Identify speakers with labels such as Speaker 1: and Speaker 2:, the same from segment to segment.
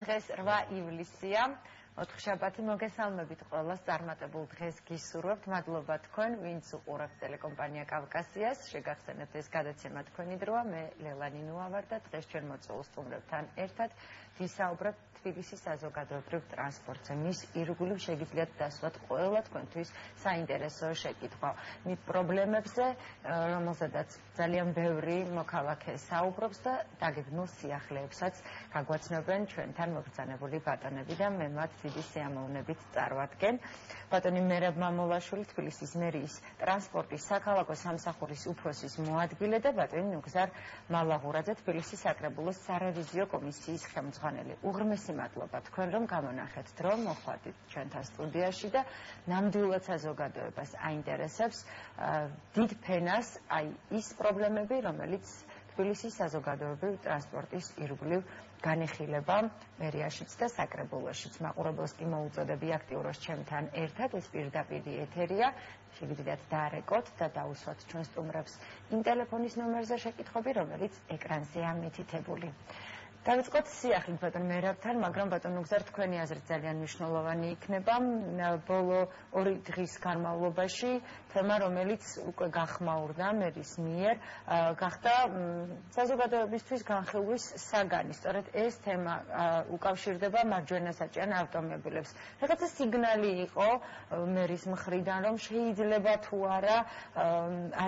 Speaker 1: დღეს 8 ივლისია. ოთხშაბათი მოგესალმებით ყველას წარმატებულ დღეს გისურვებთ. მადლობა თქვენ, ვინც უყურებთ ტელეკომპანია კავკასიას. შეგახსენებთ ეს გადაცემა თქვენი დროა. მე ლელანი ნუა ვარ და დღეს ჩვენ მოწვეულ სტუმრებთან ერთად ვისაუბრებთ თბილისის საზოგადოებრივ ტრანსპორტზე. მის ირგვლივ შეგიძლიათ დასვათ ყველა თქვენთვის საინტერესო შეკითხვა. პრობლემებზე, რომელზედაც ძალიან ბევრი მოქალაქე საუბრობს და დაგეგმილ სიახლეებსაც გაგვაცნობენ ჩვენთან მობრძანებული ბატონები და მე მათ დიდი სიამოვნებით წარვადგენ. ბატონი მერაბ მამულაშვილი, თბილისის მერიის ტრანსპორტის საქალაქო სამსახურის უფროსის მოადგილე და ბატონი ნუგზარ მალაღურაძე, თბილისის საკრებულოს სარევიზიო კომისიის ხელმძღვანელი. უღრმესი მადლობა თქვენ, რომ გამონახეთ დრო, მოხვდით ჩვენთან სტუდიაში და ნამდვილად საზოგადოებას აინტერესებს დიდ ფენას აი ის პრობლემები, რომელიც თბილისის საზოგადოებრივ ტრანსპორტის ირგვლივ განეხილება მერიაშიც და საკრებულოშიც. მაყურებელს კი მოუწოდები აქტიუროს ჩემთან ერთად, ეს პირდაპირი ეთერია. შეგიძლიათ დაარეკოთ და დაუსვათ ჩვენ სტუმრებს იმ ტელეფონის ნომერზე შეკითხვები, რომელიც ეკრანზეა მითითებული. დავიწყოთ სიახლით ბატონ მერაბთან, მაგრამ ბატონ ნუგზარ, თქვენი აზრით ძალიან მნიშვნელოვანი იქნება ბოლო 2 დღის განმავლობაში თემა, რომელიც უკვე გახმაურდა მერის მიერ, გახდა საზოგადოებისთვის განხილვის საგანი. სწორედ ეს თემა უკავშირდება მარჯვენასაჭიან ავტომობილებს. რაღაცა სიგნალი იყო მერის მხრიდან, რომ შეიძლება თუ არა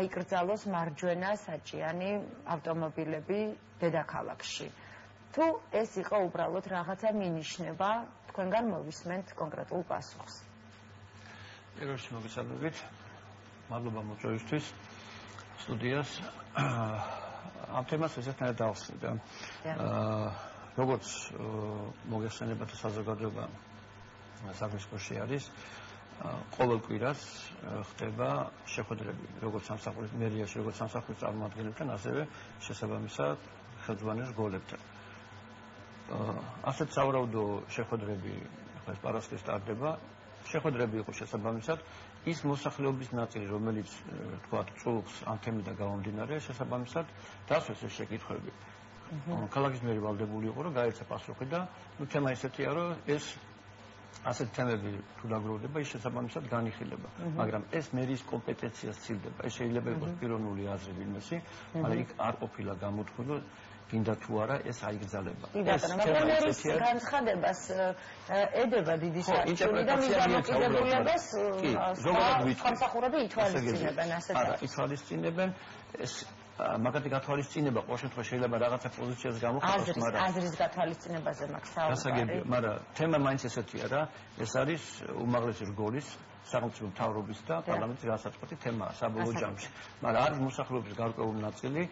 Speaker 1: აიკრძალოს მარჯვენასაჭიანი ავტომობილები დედაქალაქში. თუ ეს იყო უბრალოდ რაღაცა მინიშნება, თქვენგან მოვისმენთ კონკრეტულ პასუხს.
Speaker 2: პირველში მოგესალმებით. მადლობა მოწვევისთვის სტუდიას. ამ თემას ესეთნაირად დავხსნით. როგორც მოგეხსენებათ, საზოგადოება საქმეში არის. ყოველ კვირას ხდება შეხვედრები, როგორც სამსახურის მერიაში, როგორც სამსახურის წარმომადგენლებთან, ასევე შესაბამისად ხელმძღვანელ რგოლებთან. ასეთ სავარაუდო შეხვედრები ახლა პარასკევს ტარდება. შეხვედრები იყო შესაბამისად ის მოსახლეობის ნაწილი, რომელიც თქვა წულს ამ თემიდან გამომდინარე, შესაბამისად დასვეს ეს შეკითხვები. ქალაქის მერი ვალდებული იყო, რომ გაეცა პასუხი და თემა ისეთია, რომ ეს ასეთ თემები თუ დაგროვდება, ის შესაბამისად განიხილება. მაგრამ ეს მერის კომპეტენციას ცილდება. ეს შეიძლება იყოს პიროვნული აზრი ვინმესი, მაგრამ იქ არ ყოფილა გამოთქმული, გინდა თუ არა ეს აიგრძალება.
Speaker 1: მაგრამ მერის განცხადებას ედება დიდი საჭიროება და მის დამოკიდებულებას სამსახურები ითვალისწინებენ ასეთ.
Speaker 2: არა, ითვალისწინებენ ეს მაგათი გათვალისწინება ყოველ შემთხვევაში შეიძლება რაღაცა პოზიციას გამოხატოს, მაგრამ
Speaker 1: აზრის გათვალისწინებაზე მაქვს საუბარი.
Speaker 2: გასაგებია, მაგრამ თემა მაინც ესეთია რა, ეს არის უმაღლესი რგოლის სახელმწიფო მთავრობის და პარლამენტის განსაკუთრებული თემაა საბოლოო ჯამში. მაგრამ არის მოსახლეობის გარკვეული ნაწილი,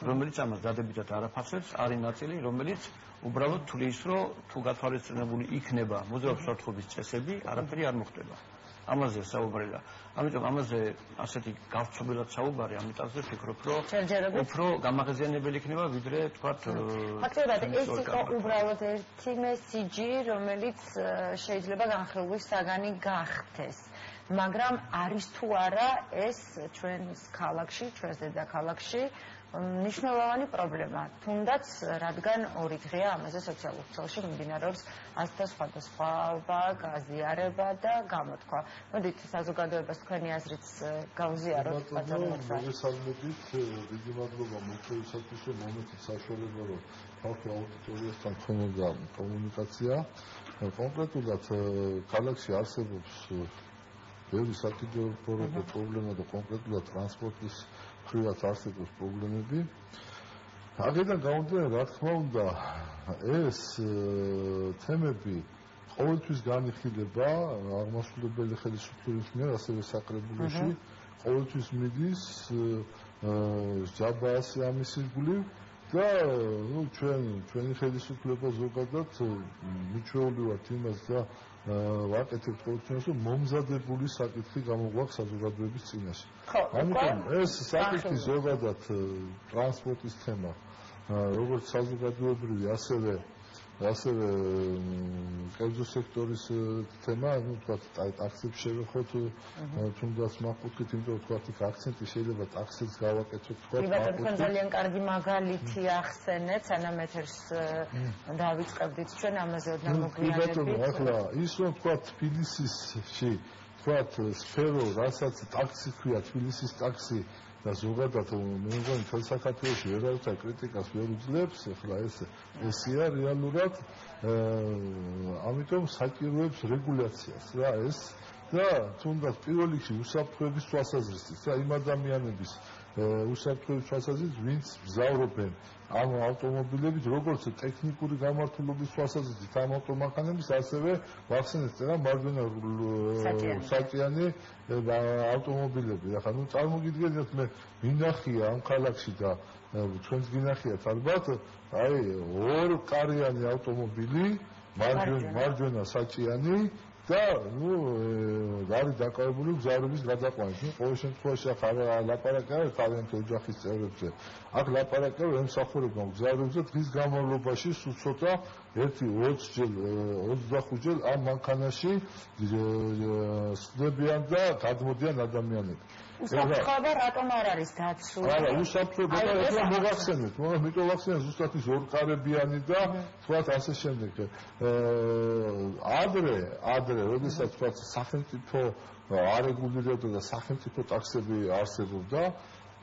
Speaker 2: რომელიც ამას დადებითად არ აფასებს, არის ნაწილი, რომელიც უბრალოდ თulis, რომ თუ გათვალისწინებული იქნება მოძრაობის ურთიერთობის წესები, არაფერი არ მოხდება. ამაზე საუბარია. ამიტომ ამაზე ასეთი გავრცობილად საუბარი, ამიტომ ვფიქრობ, რომ უფრო გამაღიზიანებელი იქნება, ვიდრე თქვათ
Speaker 1: ფაქტობრივად ეს იყო უბრალოდ ერთი მესიჯი, რომელიც შეიძლება განხილვის საგანი გახდეს. მაგრამ არის თუ არა ეს ჩვენს ქალაქში, ჩვენს დედაქალაქში მნიშვნელოვანი პრობლემა. თუნდაც რადგან 2 დღეა ამაზე სოციალურ ქსელში მიმდინარეობს ასთა სხვადასხვაობა, გაზიარება და გამოთქვა. მოდით საზოგადოებას თქვენი აზრიც გავზიაროთ ბატონო.
Speaker 3: მოგესალმებით, დიდი მადლობა მოწვევისათვის, რომ მომეცით საშუალება, რომ ხალხი აუდიტორიასთან თქვენდა კომუნიკაცია. კონკრეტულად ქალაქში არსებობს ბევრი საკითხი პრობლემა და კონკრეტულად ტრანსპორტის მხრივაც არსებობს პრობლემები. აქედან გამომდინარე, რა თქმა უნდა, ეს თემები ყოველთვის განიხილება აღმასრულებელი ხელისუფლების მიერ, ასევე საკრებულოში, ყოველთვის მიდის ჯაბასი ამის ირგვლივ და ჩვენი ხელისუფლება ზოგადად მიჩვეული ვართ იმას და ვაკეთებთ ყოველთვის, რომ მომზადებული საკითხი გამოგვაქვს საზოგადოების წინაშე. ამიტომ ეს საკითხი ზოგადად ტრანსპორტის თემა, როგორც საზოგადოებრივი, ასევე ასევე კერძო სექტორის თემა, ну, თქვა, ტაქსებს შევეხოთ, თუნდაც მახუთხით, იმიტომ თქვა, იქ აქცენტი შეიძლება ტაქსებს გავაკეთოთ, თქვა.
Speaker 1: თქვენ ძალიან კარგი მაგალითი ახსენეთ, სანამ ეთერს დავიწყებდით ჩვენ ამაზე ოდნავ მოგვიანებით.
Speaker 3: ახლა ის რომ თქვა თბილისში, თქვა სფერო, რასაც ტაქსი ქვია, თბილისის ტაქსი და ზოგადად მე მგონი თელ საქართველოში ვერავითა კრიტიკას ვერ უძლებს, ახლა ესია რეალურად, ამიტომ საჭიროებს რეგულაციას რა ეს და თუნდაც პირველ რიგში უსაფრთხოების თვალსაზრისით და იმ ადამიანების უსაფრთხოების თვალსაზრისით, ვინც მგზავრობენ ამ ავტომობილებით, როგორც ტექნიკური გამართულების თვალსაზრისით ამ ავტომანქანების, ასევე ვახსენეთ რა მარჯვენა საჭიანი ავტომობილები. ახლა ნუ წარმოგიდგენთ მე მინახია ამ ქალაქში და ჩვენს გინახიათ ალბათ, აი ორკარიანი ავტომობილი, მარჯვენა საჭიანი და ნუ არის დაკავებული მგზავრობის გადაყვანით. ნუ ყოველ შემთხვევაში ახლა ლაპარაკია თავიანთი ოჯახის წევრებზე. აქ ლაპარაკია ემსახურება მგზავრებზე დღის განმავლობაში სულ ცოტა 25 ჯერ ამ მანქანაში სვდებიან და გადმოდიან ადამიანები.
Speaker 1: უსაფრთხოება რატომ არ არის დაცული?
Speaker 3: არა, უსაფრთხოება ეხლა მოგახსენეთ, იმიტომ ვახსენე ზუსტად ის ორკარებიანი და თქვათ ასე შემდეგ. ადრე, როდესაც თქვათ სახელმწიფო არეგულირებდა და სახელმწიფო ტაქსები არსებობდა,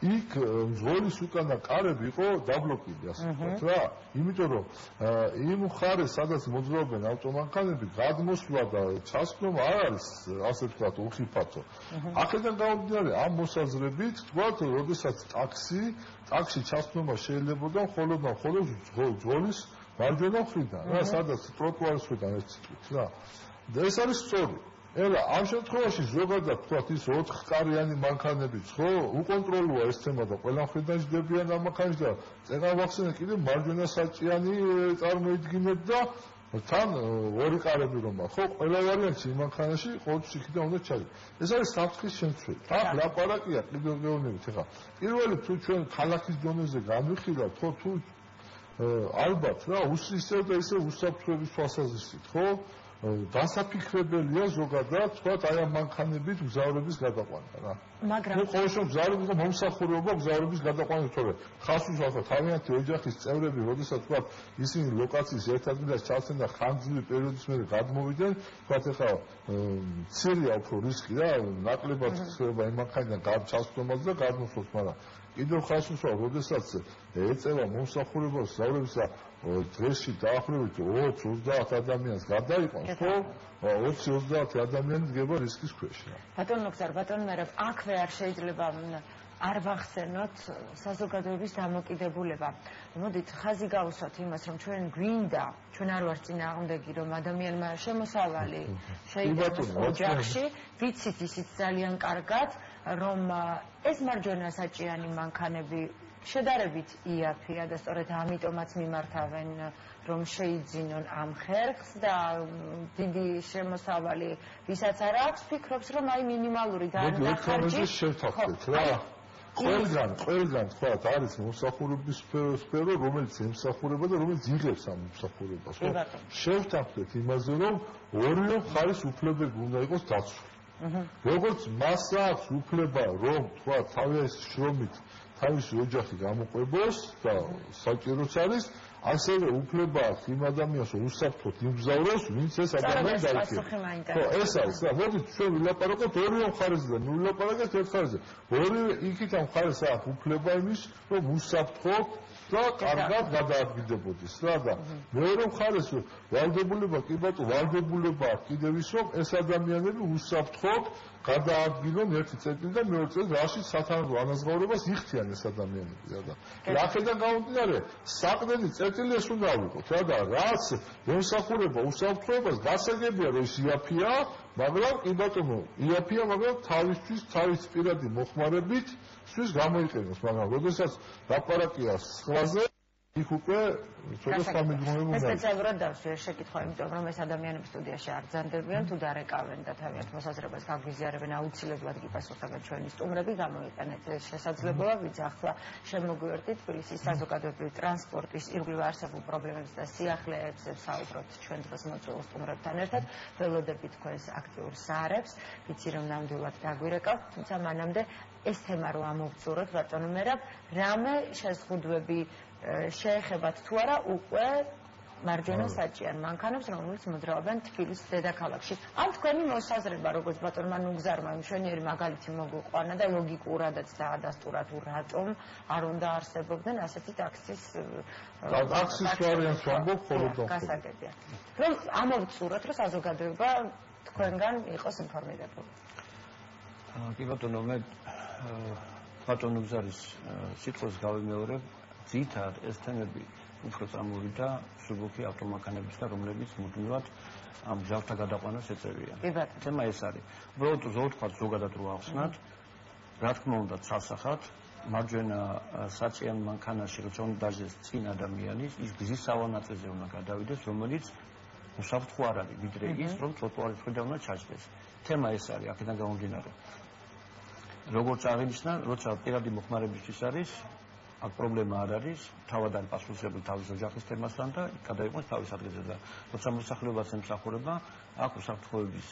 Speaker 3: იქ მძღოლის უკანა კარები იყო დაბლოკილი, ასე ვთქვათ რა. იმიტომ რომ იმ მხარეს, სადაც მოძრაობენ ავტომანქანები, გადმოსვლა და ჩასვლა არ არის, ასე ვთქვათ, უხიფათო. აქედან გამომდინარე, ამ მოსაზრებით, ვთქვათ, როდესაც ტაქსი ჩასვლა შეიძლებოდა მხოლოდ მძღოლის მარჯვენა მხრიდან, რა, სადაც ტროტუარის მხრიდან ეს თქვით რა. და ეს არის სწორი. ელა ამ შემთხვევაში ზოგადად თქვათ ის 4-კარიანი მანქანებიც ხო უკონტროლოა ეს თემა და ყველა მხრიდან ჯდებიან ამ მანქანაში და წეგან ვახსენე კიდე მარჯვენა საჭიანი წარმოიდგინეთ და თან ორი კარები რომ ხო ყველა ვარიანტი იმ მანქანაში ყოველთვის იქიდან უნდა ჩაიდო. ეს არის საფრთხის შემცველი. აქ ლაპარაკია კიდევ გეუბნებით ახლა. პირველი თუ ჩვენ ქალაქის დონეზე განვიხილავთ ხო თუ ალბათ რა ისევ და ისევ უსაფრთხოების თვალსაზრისით ხო დასაფიქრებელია ზოგადად თქვათ აი ამ მანქანებით მგზავრების გადაყვანა რა.
Speaker 1: მაგრამ
Speaker 3: ყოველ შემთხვევაში მგზავრების და მომსახურება მგზავრების გადაყვანა თორე ხას უსახო თავიანთი ოჯახის წევრები, როდესაც თქვათ ისინი ლოკაციის ერთ ადგილას ჩავსენ და ხანძრული პერიოდის მერე გადმოვიდნენ, თქვათ ახლა მცირეა უფრო რისკი რა, ნაკლებად ხდება იმ მანქანიდან ჩასვლას და გადმოსვლას, მაგრამ კიდევ ხას უსვამ, როდესაც ეწევა მომსახურებას მგზავრების და დღეში დაახლოებით 20-30 ადამიანს გადაიყვანს, ხო? 20-30 ადამიანი დგება რისკის ქვეშ.
Speaker 1: ბატონ ლოქზარ, ბატონ მერაბ, აქვე არ შეიძლება არ ვახსენოთ საზოგადოების დამოკიდებულება. მოდით ხაზი გავუსვათ ημას, რომ ჩვენ გვინდა, ჩვენ არ ვართ წინააღმდეგი, რომ ადამიანმა შემოსავალი შეიტანოს ოჯახში, ვიცით ისიც ძალიან კარგად, რომ ეს მარჯვენა საჭიანი მანქანები შედარებით იაფია და სწორედ ამიტომაც მიმართავენ რომ შეიძინონ ამ ხერხს და დიდი შემოსავალი ვისაც არ აქვს ფიქრობს რომ აი მინიმალური დახარჯი
Speaker 3: შევთავაზეთ რა ყველგან თქვათ არის მომსახურების სფერო რომელიც ემსახურება და რომელიც იღებს ამ მომსახურებას ხო შევთავაზეთ იმაზე რომ ორივე მხარის უფლებები უნდა იყოს დაცული როგორც მას აქვს უფლება რომ თქვათ თავის შრომით თავისი ოჯახი გამოყვებოს და საჭიროც არის ასევე უფლება აქვს იმ ადამიანს უსაფრთხოდ იმგზავროს ვინც ეს ადამიანი დაიქიებს ხო ეს არის რა მოდით ჩვენ ვილაპარაკოთ ორივე მხარესზე ნუ ვილაპარაკოთ ერთ მხარეზე ორივე იქით ამ მხარეს აქვს უფლება იმის რომ უსაფრთხოდ და კარგად გადაადგილდებოდეს რა და მეორე მხარეს ვალდებულება კი ბატონო ვალდებულება კიდევ ის რომ ეს ადამიანები უსაფრთხოდ გადაადგილონ ერთი წერტილი და მეორე წერტილი რაშიც სათანადო ანაზღაურებას იხდიან ეს ადამიანები რა და აქედან გამომდინარე საყრდენი წერტილი ეს უნდა ავიღოთ რა და რაც ემსახურება უსაფრთხოებას გასაგებია რომ ის იაფია მაგრამ კი ბატონო იაფია მაგრამ თავისთვის თავის პირადი მოხმარებით თვის გამოიყენოს მაგრამ როდესაც ლაპარაკია სხვაზე იქ უკვე ცოტა სამიგროვებო
Speaker 1: ეს სპეციალურად დავშვი ეს შეკითხვა, იმიტომ რომ ეს ადამიანები სტუდიაში არ ბრძანდებიან თუ დარეკავენ და თავიანთ მოსაზრებას გაგვიზიარებენ, აუცილებლად გიპასუხებენ ჩვენი სტუმრები, გამოიყენეთ ეს შესაძლებლობა, ვინც ახლა შემოგვიერთდით თბილისის საზოგადოებრივი ტრანსპორტის ირგვლივ არსებულ პრობლემებს და სიახლეებს საუბრობთ ჩვენ დღეს მოწვეულ სტუმრებთან ერთად, ველოდებით თქვენს აქტიურ საარებს, ვიცი რომ ნამდვილად დაგვირეკავთ, თუმცა მანამდე ეს თემა რო ამოვწუროთ, ბატონო მერაბ, რამე შეზღუდვები შეეხებათ თუ არა უკვე მარჯვენა საჭიარ მანქანებს, რომლებიც მოძრაობენ თბილისის დედაქალაქში. ან თქვენი მოსაზრება, როგორც ბატონმა ნუგზარმა მშვენიერი მაგალითი მოგვიყვანა და ლოგიკურადაც დაადასტურა თუ რატომ არ უნდა არსებობდნენ ასეთი ტაქსის
Speaker 3: ვარიანტს ვამბობ მხოლოდ
Speaker 1: გასაგებია. რომ ამოვწუროთ, რომ საზოგადოება თქვენგან იყოს ინფორმირებული.
Speaker 2: კი ბატონო, მე ბატონ ნუგზარის სიტყვას გავიმეორებ, ძირითადად ეს თემები უფრო წამოვიდა მსუბუქი ავტომანქანებისგან, რომლებიც მუდმივად ამ ჯავთა გადაყვანას ეწევიან. თემა ეს არის. უბრალოდ ზოგადად ზოგადად რო ახსნათ, რა თქმა უნდა, ცალსახად მარჯვენა საწიან მანქანაში როცა უნდა დაჟდეს წინ ადამიანის, ის გზის სავანაწყეზე უნდა გადავიდეს, რომელიც უსაფრთხო არ არის, ვიდრე ის, რომ ტროტუარის მხრიდან უნდა ჩაჯდეს. თემა ეს არის, აქედან გამომდინარე. როგორც აღინიშნა, როცა პირადი მოხმარებისთვის არის, აქ პრობლემა არ არის, თავად არის პასუხისმგებელი თავის ოჯახის თემასთან და გადაიყვანს თავის ადგილზე და როცა მოსახლეობას ემსახურება, აქ უსაფრთხოების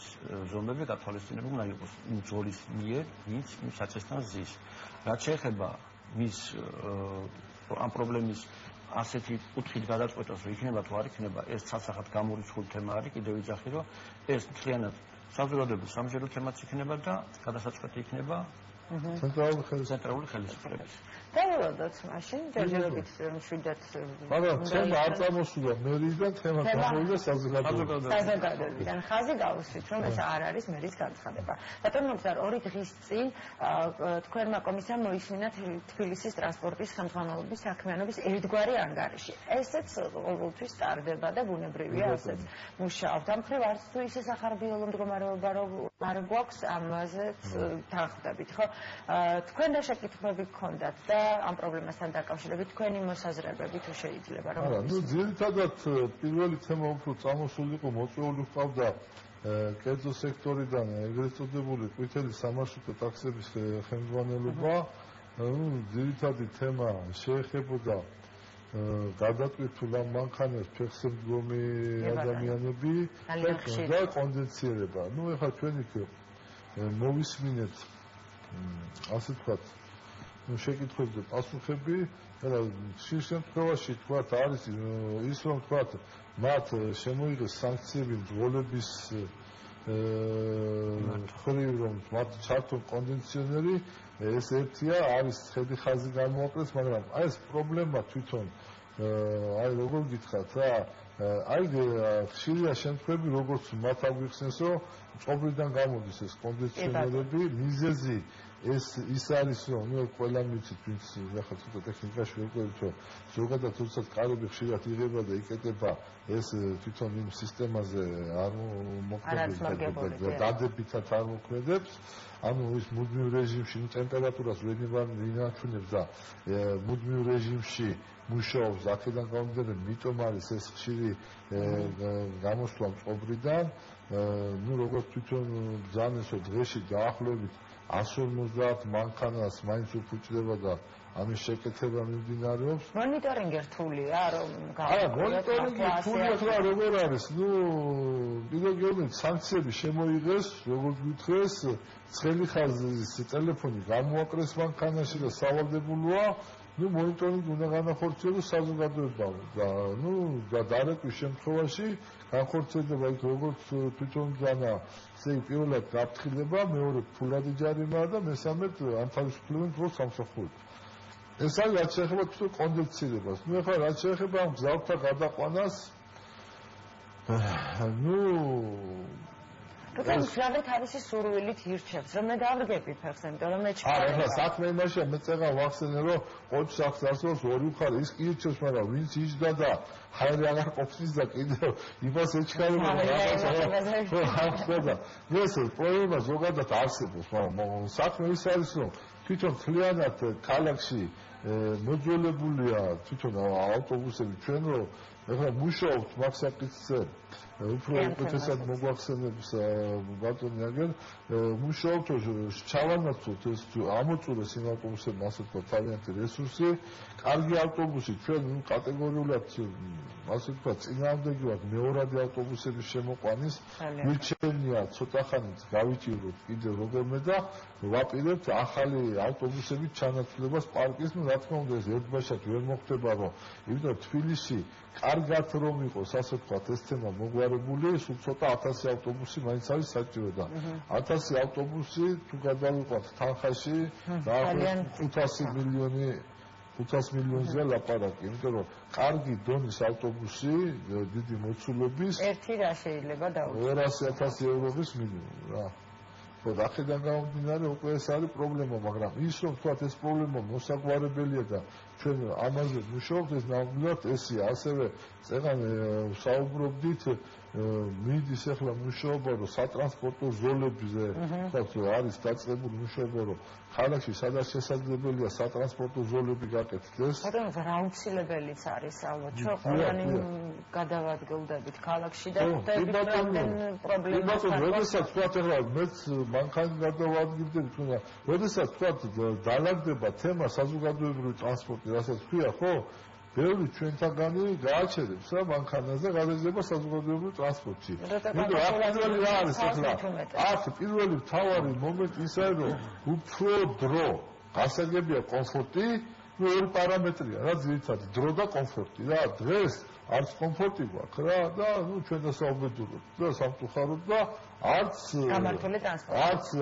Speaker 2: ზომები გათვალისწინებული უნდა იყოს იმ ძღოლის მიერ, ვინც იმ საწესთან ზის. რაც შეეხება მის ამ პრობლემის ასეთი კუთხით გადაწყვეტას, რომ იქნება თუ არ იქნება, ეს ცალსახად გამორიცხული თემა არის, კიდევ ვიძახი, რომ ეს მთლიანად საზოგადოებრივი სამჯერო თემაც იქნება და გადასაწყვეტი იქნება ცენტრალური ხელისუფლების.
Speaker 1: დაველოდოთ მაშინ, ჯერჯერობით მშვიდად.
Speaker 3: მაგრამ თემა არ წამოსულა მერიდან, თემა გამოვიდა
Speaker 1: საზოგადოებიდან. ხაზი გავუსვით, რომ ეს არ არის მერის განცხადება. ბატონ ნუგზარ, 2 დღის წინ თქვენმა კომისიამ მოისმინა თბილისის ტრანსპორტის ხელმძღვანელობის საქმიანობის ერთგვარი ანგარიში. ესეც ყოველთვის ტარდება და ბუნებრივია ასეც მუშაობთ. ამ მხრივ არც თუ ისე სახარბიელო მდგომარეობა არ გვაქვს, ამაზეც თანხმდებით, ხო? თქვენ და შეკითხვები გქონდათ და ამ პრობლემასთან დაკავშირებით თქვენი მოსაზრებები თუ შეიძლება რომ
Speaker 3: არა, ნუ ძირითადად პირველი თემა უფრო წამოსული იყო, მოწვეული ჰყავდა კერძო სექტორიდან ეგრეთ წოდებული ყვითელი სამარშრუტო ტაქსების ხელმძღვანელობა. ძირითადი თემა შეეხებოდა გადატვირთულ ამ მანქანებს ფეხსრდმი ადამიანები და კონდიციონერება. ნუ ეხლა ჩვენ იქ მოვისმინეთ ასე ვთქვათ, შეკითხვებზე პასუხები, რა ხშირ შემთხვევაში თქვათ არის ის რომ თქვათ მათ შემოიღეს სანქციები მძღოლების მხრივ რომ მათ ჩართონ კონდიციონერი, ეს ერთია, არის ხედი ხაზი გამოაკლეს, მაგრამ აი ეს პრობლემა თვითონ აი როგორ გითხრათ რა, აი ხშირია შემთხვევები, როგორც მათ აგვიხსენს, რომ მწყობრიდან გამოდის ეს კონდიციონერები, მიზეზი ის არის რომ ნუ ყველა მიცით ვინც ახლა ცოტა ტექნიკაში ვეკვირდით რომ ზოგადად თუნდაც კარები ხშირად იღება და იკეტება ეს თვითონ იმ სისტემაზე არ მოქმედებს და დადებითად არ მოქმედებს ანუ ის მუდმივ რეჟიმში ტემპერატურას ვინაჩვენებს და მუდმივ რეჟიმში მუშაობს აქედან გამომდინარე მიტომ არის ეს ხშირი გამოსვლა მწყობრიდან ნუ როგორც თვითონ ბრძანესო დღეში დაახლოებით 150 მანქანას მაინც უფუჭდება და ამის შეკეთება მიმდინარეობს.
Speaker 1: მონიტორინგი რთულია რომ
Speaker 3: მონიტორინგი რთულია ხა როგორ არის? ნუ ბილოგიობით სანქციები შემოიღეს, როგორც გითხრეს, ცხელი ხაზის ტელეფონი გამოაკრეს მანქანაში და სავალდებულოა. ნუ მონიტორინგი უნდა განახორციელოს საზოგადოებამ და ნუ დარეკვის შემთხვევაში განხორციელდება იქ როგორც თვითონ დანა ესე პირველად გაფრთხილება, მეორე ფულადი ჯარიმაა და მესამედ ანთავისუფლებენ დროს სამსახურებს. ეს არის რაც შეეხება თვითონ კონდიციონერებას. ნუ ახლა რაც შეეხება ამ გზათა გადაყვანას ნუ
Speaker 1: თუმცა მშრალი თავისი სურვილით ირჩევს, რომ მე დავრგები ფეხს, იმიტომ რომ მე
Speaker 3: ჩქარა. ახლა საქმე იმაშია, მე წეგა ვახსენე, რომ ოჯ სახს არსებობს ორი მხარე, ის კი ირჩევს, მაგრამ ვინც იჯდა და ჰაერი აღარ ყოფნის და კიდევ იმას ეჩქარება, ეს პრობლემა ზოგადად არსებობს, მაგრამ საქმე ის არის, რომ თვითონ მთლიანად ქალაქში მოძველებულია თვითონ ავტობუსები ჩვენ რომ ეხლა მუშაობთ მაგ საკითხზე უფრო უკეთესად მოგვახსენებს ბატონი აგერ მუშაობთ ჩავანაცვლოთ ეს ამოწურეს იმ ავტობუსებმა ასე თქვა თავიანთი რესურსი კარგი ავტობუსი ჩვენ კატეგორიულად ასე თქვა წინააღმდეგი ვართ მეორადი ავტობუსების შემოყვანის მირჩენია ცოტა ხანით გავიჭიროთ კიდევ როგორმე და ვაპირებთ ახალი ავტობუსების ჩანაცვლებას პარკის რა თქმა უნდა ეს ერთბაშად ვერ მოხდება რომ იმიტომ თბილისში კარგად რომ იყოს ასე თქვა ეს თემა მოგვარებული სულ ცოტა 1000 ავტობუსი მაინც არის საჭირო და 1000 ავტობუსი თუ გადავიყვანთ თანხაში დაახლოებით 500 მილიონზე ლაპარაკი იმიტომ რომ კარგი დონის ავტობუსი დიდი მოცულობის
Speaker 1: ერთი რა შეიძლება დაუწყოს
Speaker 3: 200,000 ევროების მინიმუმ რა ხო და აქედან გამომდინარე უკვე ეს არის პრობლემა მაგრამ ის რომ თქვათ ეს პრობლემა მოსაგვარებელია და ჩვენ ამაზე ვმუშაობთ ეს ნამდვილად ესია ასევე წეგან საუბრობდით მიდის ახლა მუშაობა რომ სატრანსპორტო ზოლებზე თქვათ არის დაწყებული მუშაობა რომ ქალაქში სადაც შესაძლებელია სატრანსპორტო ზოლები გაკეთდეს
Speaker 1: ბატონო რა აუცილებელიც არის ალბათ ჩვენ ყველანი გადავადგილდებით ქალაქში და ხვდებით რამდენ პრობლემას
Speaker 3: ბატონო როდესაც თქვათ ახლა მეც მანქანა გადავადგილდებით თუნდაც როდესაც თქვათ დალაგდება თემა საზოგადოებრივი ტრანსპორტი რასაც ქვია ხო ბევრი ჩვენთაგანი გააჩერებს რა მანქანას და გადაიძება საზოგადოებრივ ტრანსპორტში. იმიტომ აქ პირველი რა არის ახლა? აქ პირველი მთავარი მომენტი ის არის რომ უფრო დრო გასაგებია კომფორტი, ორი პარამეტრია რა ძირითადად დრო და კომფორტი რა დღეს არც კომფორტი გვაქვს რა და ჩვენ დასაუბედუროთ და სამწუხაროდ და არც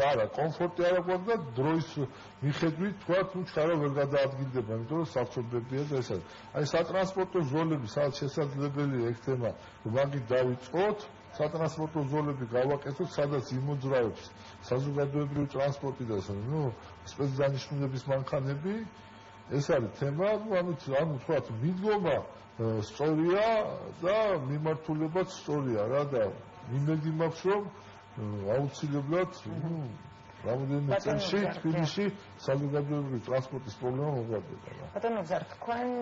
Speaker 3: არა კომფორტი არ აქვს და დროის მიხედვით თქვა თუ ჩქარა ვერ გადაადგილდება იმიტომ რომ საფრთხეებია და ეს არის აი სატრანსპორტო ზოლები სადაც შესაძლებელია ეგ თემა მაგით დავიწყოთ სატრანსპორტო ზოლები გავაკეთოთ სადაც იმოძრავებს საზოგადოებრივი ტრანსპორტი და სპეცდანიშნულების მანქანები ეს არის თემა ანუ თქვა მიდგომა სწორია და მიმართულებაც სწორია რა და იმედი მაქვს რომ აუცილებლად რამოდენიმე წელში თბილისში საზოგადოებრივი ტრანსპორტის პრობლემა მოგვარდება რა.
Speaker 1: ბატონო გზარ თქვენ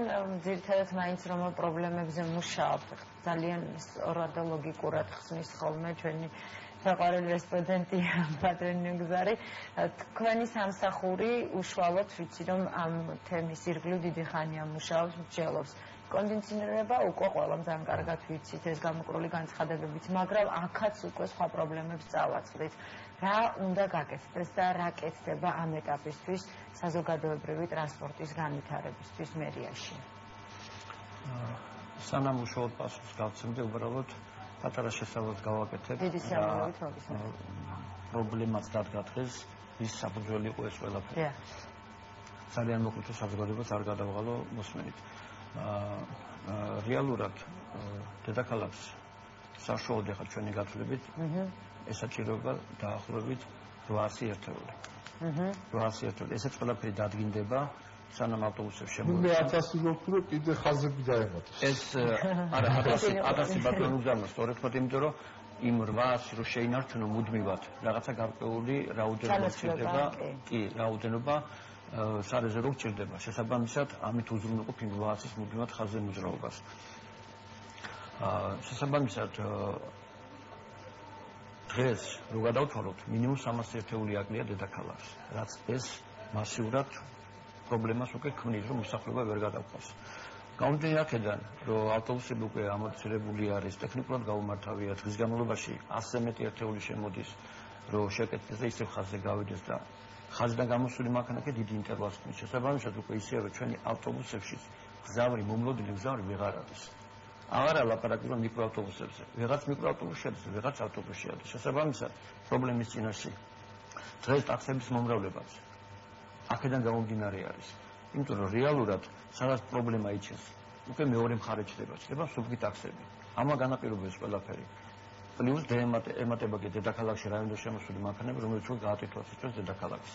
Speaker 1: ძირითადად მაინც რომ პრობლემებზე მუშაობთ ძალიან სწორად და ლოგიკურად ხსნის ხოლმე ჩვენი საყვარელი რესპონდენტი ბატონი გზარი თქვენი სამსახური უშუალოდ ვიცი რომ ამ თემის ირგვლივ დიდი ხანია მუშაობს მსჯელობს კონდიციონირება უკვე ყველამ ძალიან კარგად ვიცით ეს გამოყრული განცხადებებით მაგრამ აქაც უკვე სხვა პრობლემებს წავაწყდით რა უნდა გაკეთდეს და რა კეთდება ამ ეტაპისთვის საზოგადოებრივი ტრანსპორტის განვითარებისთვის მერიაში
Speaker 2: სანამ უშუალოდ პასუხს გავცემდე უბრალოდ პატარა შესწავლას გავაკეთებ
Speaker 1: დიდი სიამოვნებით მოგესალმებით
Speaker 2: პრობლემას დადგა დღეს ის საფუძველი იყო ეს ყველაფერი ძალიან მოკლედ საზოგადოებას არ გადავღალო მოსმენით რეალურად დედაქალაქს საშუალოდ ახლა ჩვენი გათვლებით ესაჭიროება დაახლოებით 800 ერთეული 800 ერთეული ესეც ყველაფერი დადგინდება სანამ ავტობუსებს შემოვიდნენ
Speaker 3: 1000 რო კიდე ხაზები დაემატეს
Speaker 2: ეს არა 1000 ბატონო უზარმაზ სწორედ ხო იმიტომ რომ იმ 800 რო შეინარჩუნო მუდმივად რაღაცა გარკვეული რაოდენობა სჭირდება კი რაოდენობა სარეზერვო ჭირდება შესაბამისად ამით უზრუნველყოფ იმ 800-ის მუდმივად ხაზზე მოძრაობას შესაბამისად დღეს რო გადავთვალოთ მინიმუმ 300 ერთეული აკლია დედაქალაქს რაც ეს მასიურად პრობლემას უკვე ქმნის რომ მოსახლეობა ვერ გადავყავს გამომდინარე აქედან რომ ავტობუსები უკვე ამორჩილებული არის ტექნიკურად გაუმართავია დღის განმავლობაში 100 მეტი ერთეული შემოდის რომ შეკეთდეს და ისევ ხაზზე გავიდეს და ხაზიდან გამოსული მანქანა კი დიდი ინტერვალს ქმნის შესაბამისად უკვე ისევე ჩვენი ავტობუსებში გზავრი მომლოდილი გზავრი ვეღარ არის აღარა ლაპარაკი რომ მიკროავტობუსებზე ვიღაც მიკროავტობუსი შედის ვიღაც ავტობუსი შედის შესაბამისად პრობლემის წინაშე დღეს ტაქსების მომრავლებაც აქედან გამომდინარე არის იმიტომ რომ რეალურად სადაც პრობლემა იჩენს უკვე მეორე მხარე ჩდება სუბკი ტაქსები ამა განაპირობებს ყველაფერი პლუს ემატება კი დედაქალაქში რაიონში შემოსული მანქანები, რომელიც უკვე გაატვირთვას იწვევს დედაქალაქს.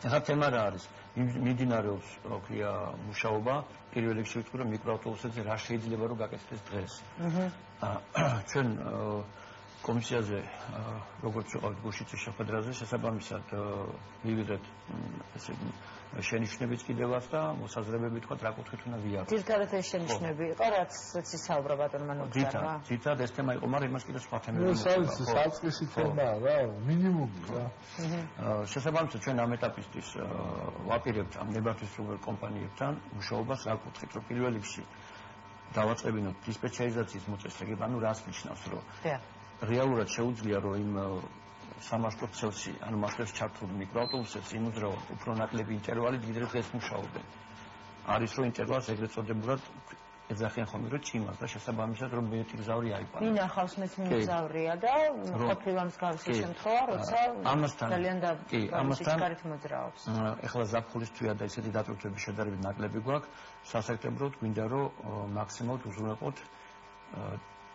Speaker 2: ახლა თემა რა არის? მიმდინარეობს, რა ქვია, მუშაობა, პირველ რიგში ვიტყვი, რომ მიკროავტობუსებზე რა შეიძლება რომ გაკეთდეს დღეს. ჩვენ კომისიაზე, როგორც ვიყავით გუშინწის შეხვედრაზე, შესაბამისად მივიღეთ ესე შენიშვნებიც კიდევაც და მოსაზრებები თქვა რა კუთხით უნდა ვიაროთ.
Speaker 1: ძირითადად ეს შენიშვნები იყო, რაც ისაუბრა ბატონმა ნოქდარმა.
Speaker 2: ძირითადად ეს თემა იყო, მაგრამ იმას კიდევ სხვა თემები
Speaker 3: ეს არის საწყისი თემაა რა, მინიმუმი რა.
Speaker 2: შესაბამისად ჩვენ ამ ეტაპისთვის ვაპირებთ ამ ნებართვისმცემელ კომპანიებთან მუშაობას რა კუთხით, რომ პირველ რიგში დავაწყებინოთ დისპეჩერიზაციის მოწესრიგება, ანუ რას ნიშნავს, რომ რეალურად შეუძლია რომ იმ სამართლოს წელში, ანუ მასშტაბში ჩართულ მიკროავტობუსებს იმუძრავად უფრო ნაკლები ინტერვალი ვიდრე დღეს მუშაობენ. არის რომ ინტერვალს ეგრეთ წოდებულად ეძახიან ხოლმე რომ ჭიმას და შესაბამისად რომ მეტი გზავრი აიპარა.
Speaker 1: ვინ ახავს მეც მგზავრია და ყოფილა მსგავსი შემთხვევა, როცა ძალიან გამოსიკარით მოძრაობს.
Speaker 2: ეხლა ზაფხულისთვია და ისეთი დატვირთვების შედარებით ნაკლები გვაქვს, სასექტემბროდ გვინდა რომ მაქსიმალურად უზრუნველყოთ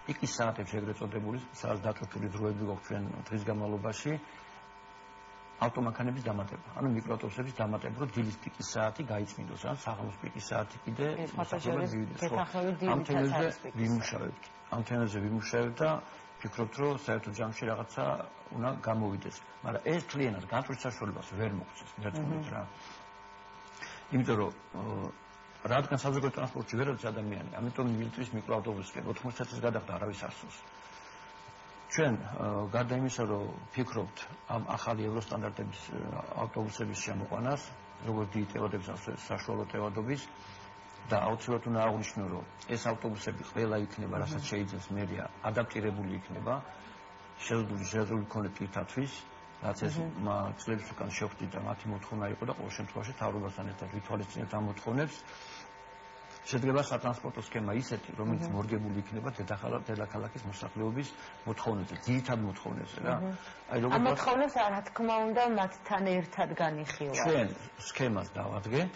Speaker 2: პიკის საათებში ეგრეთ წოდებული, სადაც დატვირთული დროები გვაქვს ჩვენ დღის განმავლობაში ავტომანქანების დამატება, ანუ მიკროავტობუსების დამატება, რომ დილის პიკის საათი გაიწმინდოს, ან საღამოს პიკის საათი კიდე ამ თემებზე ვიმუშავებთ და ვფიქრობთ, რომ საერთო ჯამში რაღაცა უნდა გამოვიდეს. მაგრამ ეს კლიენტად გაწვის საშუალებას ვერ მოგცეს, მერწმუნეთ რა. იმიტომ რომ რადგან საზღვაო ტრანსპორტში ვერ არის ადამიანი, ამიტომ მილიტრის მიკროავტობუსები 90 წელს გადახდა არავის არსოს. ჩვენ გარდა იმისა, რომ ფიქრობთ ამ ახალი ევროსტანდარტების ავტობუსების შემოყვანას, როგორც დიდი ტევადების, ასე საშუალო ტევადობის და აუცილებლად უნდა აღვნიშნო, რომ ეს ავტობუსები ყველა იქნება, რასაც შეიძლება მერია ადაპტირებული იქნება, შეზღუდული იქნება პირთათვის, რაც ეს წლების უკან შევხვდით და მათი მოთხოვნა იყო და ყოველ შემთხვევაში თავრობასთან ერთად ვითვალისწინებთ ამ მოთხოვნებს. შედგება სატრანსპორტო სქემა ისეთი, რომელიც მორგებული იქნება დედაქალაქის მოსახლეობის მოთხოვნებზე, ძირითად მოთხოვნებზე რა.
Speaker 1: ამ მოთხოვნებს რა თქმა უნდა მათთან ერთად განიხილავთ.
Speaker 2: ჩვენ სქემას დავადგენთ.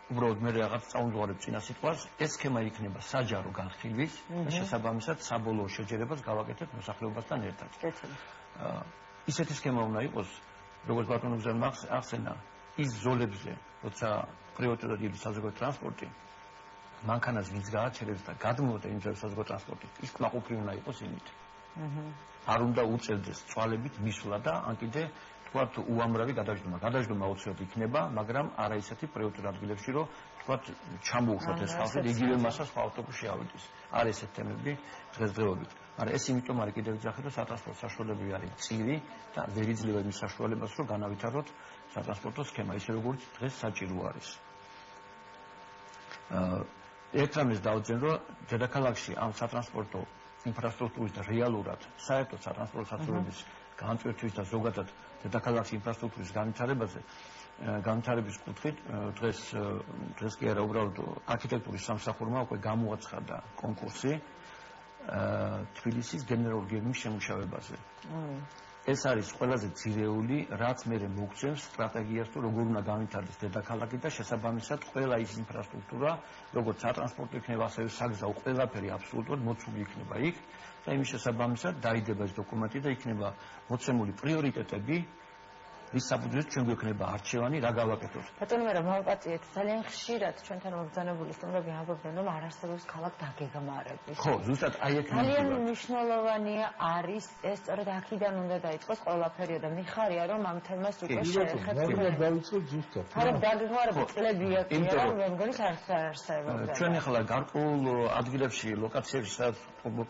Speaker 2: უბრალოდ მე რაღაც წაუნძღვარებ წინა სიტყვას, ეს სქემა იქნება საჯარო განხილვის და შესაბამისად საბოლოო შეჯერებას გავაკეთებთ მოსახლეობასთან ერთად. ისეთი სქემა უნდა იყოს, როგორც ბატონო გზა ახსენა, ის ზოლებზე, როცა პრიორიტეტად იდის საზღვაო ტრანსპორტი, მანქანას ვინც გააჩერებს და გადმოვიდა იმ საზღვაო ტრანსპორტი, ის კმაყოფილი უნდა იყოს იმით. არ უნდა უწევდეს წვალებით მისვლა და ან კიდე თქვათ უამრავი გადაждომა. გადაждომა აუცილებლად იქნება, მაგრამ არა ისეთი პრიორიტეტ ადგილებში, რომ თქვათ ჩამოუშვათ ეს ხალხი და იგივე მასა სხვა ავტობუსში ავიდეს. არ ესეთ თემები დღესდღეობით. მაგრამ ეს იმიტომ არის კიდევ ვიძახი, რომ სატრანსპორტო საშუალებები არის მწირი და ვერ იძლევა იმის საშუალებას, რომ განავითაროთ სატრანსპორტო სქემა, ისე როგორც დღეს საჭირო არის. ერთ რამეს დავძენ, რომ დედაქალაქში ამ სატრანსპორტო ინფრასტრუქტურის და რეალურად საერთო სატრანსპორტო საშუალების განწყვეტვის და ზოგადად დედაქალაქში ინფრასტრუქტურის განვითარების კუთხით დღეს კი არა უბრალოდ არქიტექტურის სამსახურმა უკვე გამოაცხადა კონკურსი თბილისის გენერალურ გეგმის შემუშავებაზე. ეს არის ყველაზე ძირეული, რაც მერე მოგცემს სტრატეგიას თუ როგორ უნდა განვითარდეს დედაქალაქი და შესაბამისად ყველა ის ინფრასტრუქტურა, როგორც სატრანსპორტო იქნება, ასევე საგზაო, ყველაფერი აბსოლუტურად მოცული იქნება იქ და იმის შესაბამისად დაიდება ეს დოკუმენტი და იქნება მოცემული პრიორიტეტები, რის საფუძველზე ჩვენ გვექნება არჩევანი რა გავაკეთოთ.
Speaker 1: ბატონო, მე მოვაპატიეთ, ძალიან ხშირად ჩვენთან მობრძანებული სტუმრები ამბობენ, რომ არ არსებობს ქალაქ დაგეგმარების.
Speaker 2: ხო, ზუსტად აი ეგ
Speaker 1: ძალიან მნიშვნელოვანია არის ეს სწორედ აქედან უნდა დაიწყოს ყველაფერი და მიხარია, რომ ამ თემას უკვე შეეხებთ.
Speaker 3: დავიწყოთ ზუსტად.
Speaker 1: ქალაქ დაგეგმარება წლებია კი არა, მე მგონი არსებობს.
Speaker 2: ჩვენ ახლა გარკვეულ ადგილებში, ლოკაციებში სადაც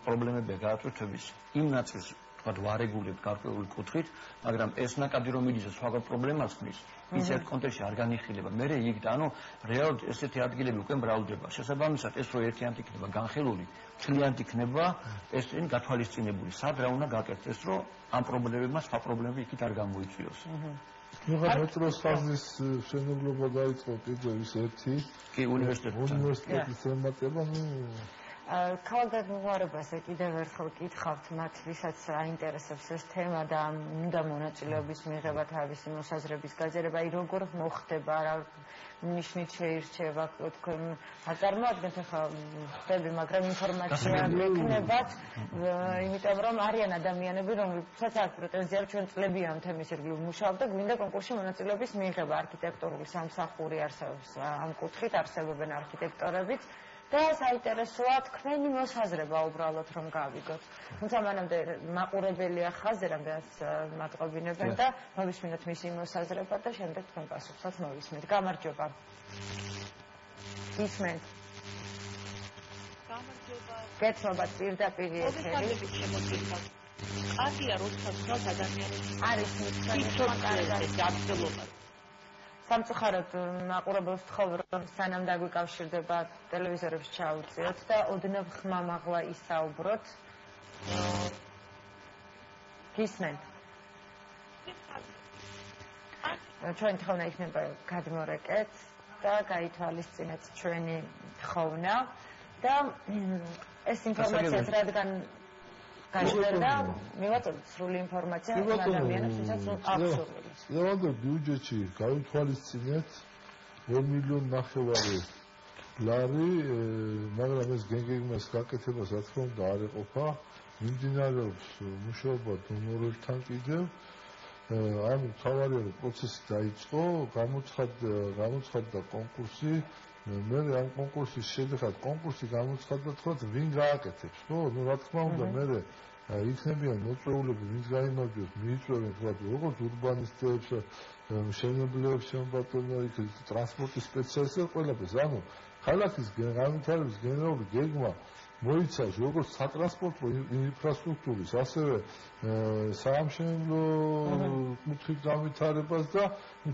Speaker 2: პრობლემებია გაატვირთვების, იმ ნაწილს ვარეგულებ გარკვეული კუთხით, მაგრამ ეს ნაკადი რომ მიდის სხვაგან პრობლემას ხმის, ის ერთ კონტექსტში არ განიხილება. მე იქ და ანუ რეალურად ესეთი ადგილები უკვე მრავლდება. შესაბამისად ეს რო ერთიანად იქნება განხილული, მთლიანად იქნება ეს წინ გათვალისწინებული. სად რა უნდა გაკეთდეს, რომ ამ პრობლემებმა სხვა პრობლემები იქით არ გამოიწვიოს.
Speaker 3: მეტროს ხაზის მშენებლობა დაიწყო კიდევ ის ერთი.
Speaker 2: კი უნივერსიტეტის
Speaker 3: ემატება,
Speaker 1: ქალაქგეგმარებაზე კიდევ ერთხელ გითხავთ მათ, ვისაც აინტერესებს ეს თემა და უნდა მონაწილეობის მიღება თავისი მოსაზრების გაძერება, როგორ მოხდება, რა ნიშნით შეირჩევა თქვენ აწარმოადგენთ ახლა ხდები, მაგრამ ინფორმაცია გექნებათ, იმიტომ რომ არიან ადამიანები, რომლებსაც აქვს პრეტენზია, რომ ჩვენ წლები ამ თემის ირგვლივ მუშაობთ და გვინდა კონკურსში მონაწილეობის მიღება. არქიტექტურული სამსახური არსებობს ამ კუთხით, არსებობენ არქიტექტორებიც და საინტერესოა თქვენი მოსაზრება უბრალოდ რომ გავიგოთ. თუმცა მანამდე მაყურებელია ხაზი, რამდენიც მატყობინებენ და მოვისმინოთ მისი მოსაზრება და შემდეგ თქვენ პასუხსაც მოვისმენთ. გამარჯობა. ისმენთ. გამარჯობა. გეცნობათ პირდაპირ ეთერი.
Speaker 4: კარგია როცა თავს ადამიანები
Speaker 1: არის
Speaker 4: მიცოცხლება.
Speaker 1: სამწუხაროდ მაყურებელს ვთხოვ, რომ სანამ დაგვიკავშირდება ტელევიზორებს ჩაუწიოთ და ოდნავ ხმამაღლა ისაუბროთ. გისმენთ? ჩვენ თხოვნა იქნება გადმორეკეთ და გაითვალისწინეთ ჩვენი თხოვნა და ეს ინფორმაციაც რადგან გაჟღერდა, მივაწოდოთ სრული ინფორმაცია ადამიანებს, ვისაც აბსურდული.
Speaker 3: ლევანდო ბიუჯეტში გაითვალისწინეთ 2,5 მილიონი ლარი, მაგრამ ეს გეგმის გაკეთებას რა თქმა უნდა არ ეყოფა. მიმდინარეობს მუშაობა დონორებთან კიდევ. ანუ თავარია რომ პროცესი დაიწყო, გამოცხადდა კონკურსი. მე ამ კონკურსის შედეგად კონკურსი გამოცხადდა, თქვათ, ვინ გააკეთებს, ხო? ნუ რა თქმა უნდა, მე იქნებიან მოწვეულები, ვინც გაიმარჯვებს, მიიწვევენ, თქვათ, როგორც ურბანისტებს, მშენებლებს, შემბატონო, იქ ტრანსპორტის სპეციალისტებს, ყველაფერს. ანუ ქალაქის განვითარების გენერალური გეგმა მოიცავს როგორც სატრანსპორტო ინფრასტრუქტურის, ასევე საამშენებლო კუთხით განვითარებას და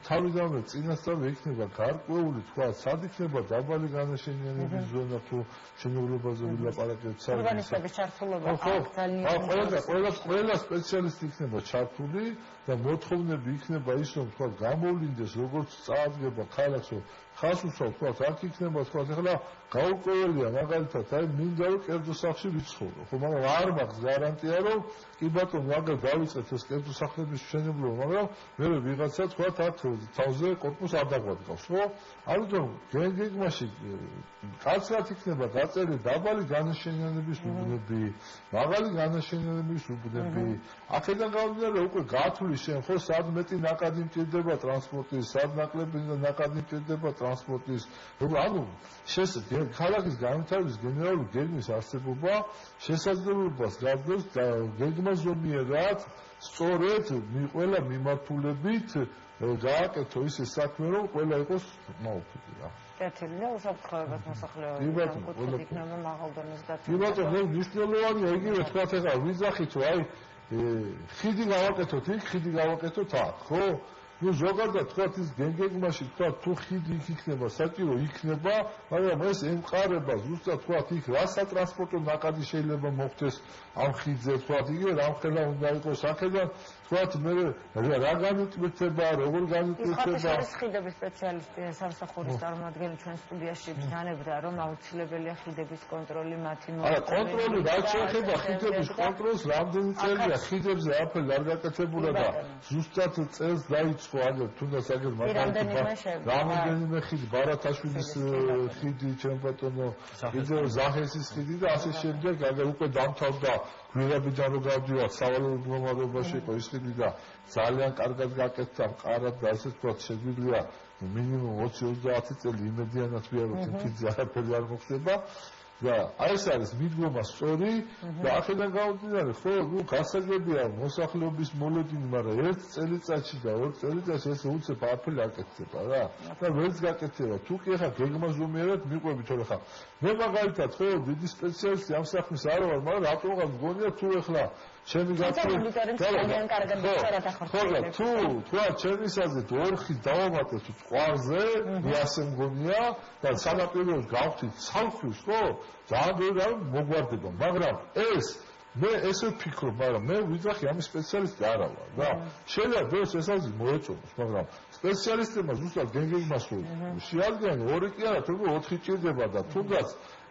Speaker 3: თავიდანვე წინასწარი იქნება გარკვეული, თქვა, სად იქნება დაბალი განაშენიანების ზონა თუ მშენებლობაზე ვილაპარაკებთ.
Speaker 1: ურბანისტების ჩართულობა
Speaker 3: ყველა სპეციალისტი იქნება ჩართული და მოთხოვნები იქნება ის, რომ თქვა გამოვლინდეს როგორც წარადგება ქალაქს, ხას უსვამს, თქვა, აქ იქნება, თქვა, ეხლა გაურკვეველია მაგალითად, აი მინდა რომ კერძო სახლში ვიცხოვრო, ხო, მაგრამ არ მაქვს გარანტია, რომ კი ბატონო, აგერ დავიწყეთ ეს კერძო სახლების მშენებლობა, მაგრამ მე ვიღაცა, თქვა, აქ თავზე კორპუსს არ დაგვადგავს, ხო? ამიტომ გეგმაში კაცრად იქნება დაწერილი დაბალი განაშენიანების უბნები, მაღალი განაშენიანების უბნები. აქედან გამომდინარე, უკვე გათვლის შენ, ხო, სად მეტი ნაკადი მჭირდება ტრანსპორტის, სად ნაკლები ნაკადი მჭირდება ტრანსპორტის. ანუ ქალაქის განვითარების გენერალური გეგმის არსებობა შესაძლებლობას გაძლევს გეგმაზომიერად სწორედ ყველა მიმართულებით გააკეთო ისე საქმე, რომ ყველა იყოს მაუფიკი რა.
Speaker 1: კეთილი და უსაფრთხოებას მოსახლეობამ კუთხით იქნება მაღალ დონეს დაცვა.
Speaker 3: კი ბატონო, მნიშვნელოვანია იგივე თქვა ეხლა ვიზახით, აი ხიდი გავაკეთოთ იქ, ხიდი გავაკეთოთ აქ, ხო? ნუ ზოგადად თქვა ის გეგმაში თქვა თუ ხიდი იქ იქნება, საჭირო იქნება, მაგრამ ეს ემყარება ზუსტად თქვა იქ რა სატრანსპორტო ნაკადი შეიძლება მოხდეს ამ ხიდზე, თქვა იგივე რამხელა უნდა იყოს აქედან, თქვა მე რა განვითარება, როგორ განვითარება.
Speaker 1: ის ხიდების სპეციალისტი სამსახურის წარმომადგენელი ჩვენ სტუდიაში ბრძანებდა, რომ აუცილებელია ხიდების კონტროლი მათი
Speaker 3: არა, კონტროლი რაც შეეხება ხიდების კონტროლს, რამდენი წელია ხიდებზე არაფერი არ გაკეთებულა და ზუსტად წელს დაიწყო აგერ თუნდაც აგერ რამდენიმე ხიდი, ბარათაშვილის ხიდი, ჩემ ბატონო, კიდევ ზახესის ხიდი და ასე შემდეგ, აგერ უკვე დამთავრდა გვირაბიდან რო გავდივართ სავალალო მდგომარეობაში იყო ის ხიდი და ძალიან კარგად გაკეთდა, მყარად და ასე თქვა შეგვიძლია მინიმუმ 20-30 წელი იმედიანად ვიაროთ იმ ხიდზე არაფერი არ მოხდება. და აი ეს არის მიდგომა სწორი და აქედან გამომდინარე, ხო, ნუ გასაგებია მოსახლეობის მოლოდინი, მაგრამ ერთ წელიწადში და ორ წელიწადში ეს უცებ არაფერი არ გაკეთდება რა. და ვერც გაკეთდება. თუ კი ახლა გეგმაზომიერად მიყვებით, თორე ხა მე მაგალითად ხო დიდი სპეციალისტი ამ საქმის არ ვარ, მაგრამ რატომღაც მგონია თუ ახლა ჩემი გაწეული
Speaker 1: ძალიან კარგად ვიწერათ ახლა.
Speaker 3: თუ თქვა ჩემისაზე ორხი დავამატეთ წყარზე, იასე მგონია და სანაპიროს გავხდით ცალკვის, ხო? ძალიან მოგვარდება, მაგრამ ეს მე ესე ვფიქრობ, მაგრამ მე ვიძახი ამის სპეციალისტი არა ვარ და შეიძლება ბევრს ესაზი მოეწონოს, მაგრამ სპეციალისტებმა ზუსტად გეგმას შეადგენენ, ორი კი არა, თუმცა 4 ჭირდება და თუნდაც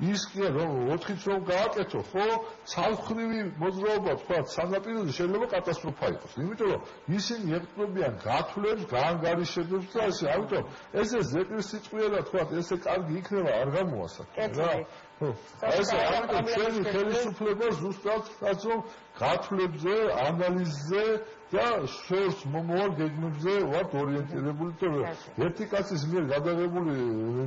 Speaker 3: ის კი რომ 4-ით რომ გააკეთო, ხო, ცალმხრივი მოძრაობა თქვა სანაპიროზე შეიძლება კატასტროფა იყოს. იმიტომ რომ ისინი ეკპრობიან გათვლებს, გაანგარიშებებს და ასე, ამიტომ ესე ზეპირ სიტყვია და თქვა ესე კარგი იქნება არ გამოასაკეთე რა. ხო. ესე ამიტომ ჩვენი ხელისუფლება ზუსტად რაც რომ გათვლებზე, ანალიზზე და შორს მომავალ გეგმებზე ვართ ორიენტირებული და ერთი კაცის მიერ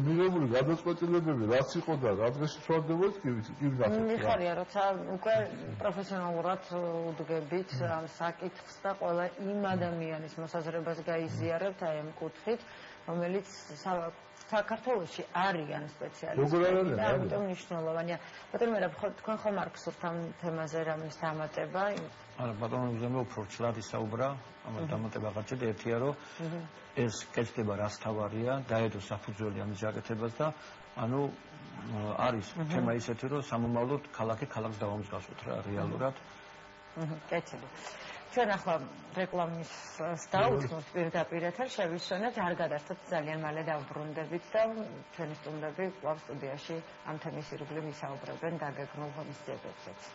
Speaker 3: მიღებული გადაწყვეტილებები რაც იყო და რა დღეში სვარდებოდი კი გახსოვთ.
Speaker 1: მიხარია როცა უკვე პროფესიონალურად უდგებით ამ საკითხს და ყველა იმ ადამიანის მოსაზრებას გაიზიარებთ აი ამ კუთხით რომელიც საქართველოში არიან სპეციალისტები და ამიტომ მნიშვნელოვანია. ბატონო, თქვენ ხომ არ გსურთ ამ თემაზე რამის დამატება?
Speaker 2: არა, ბატონო, უზემო უფრო ცლად ისაუბრა, ამას დამატება აღარ ჭირდება, ერთია რომ ეს კეთდება რას თავარია, დაედო საფუძველი ამის გაკეთებას და ანუ არის თემა ისეთი რომ სამომავლოდ ქალაქს დავამსგავსოთ რა რეალურად.
Speaker 1: კეთილი. ჩვენ ახლა რეკლამის დავუწყოთ პირდაპირ ეთერ შევისვენოთ არ გადართოთ ძალიან მალე დავბრუნდებით და ჩვენი სტუმრები კვლავ სტუდიაში ამ თემის ირგვლივ ისაუბრებენ დაგეგმილ ღონისძიებებზეც.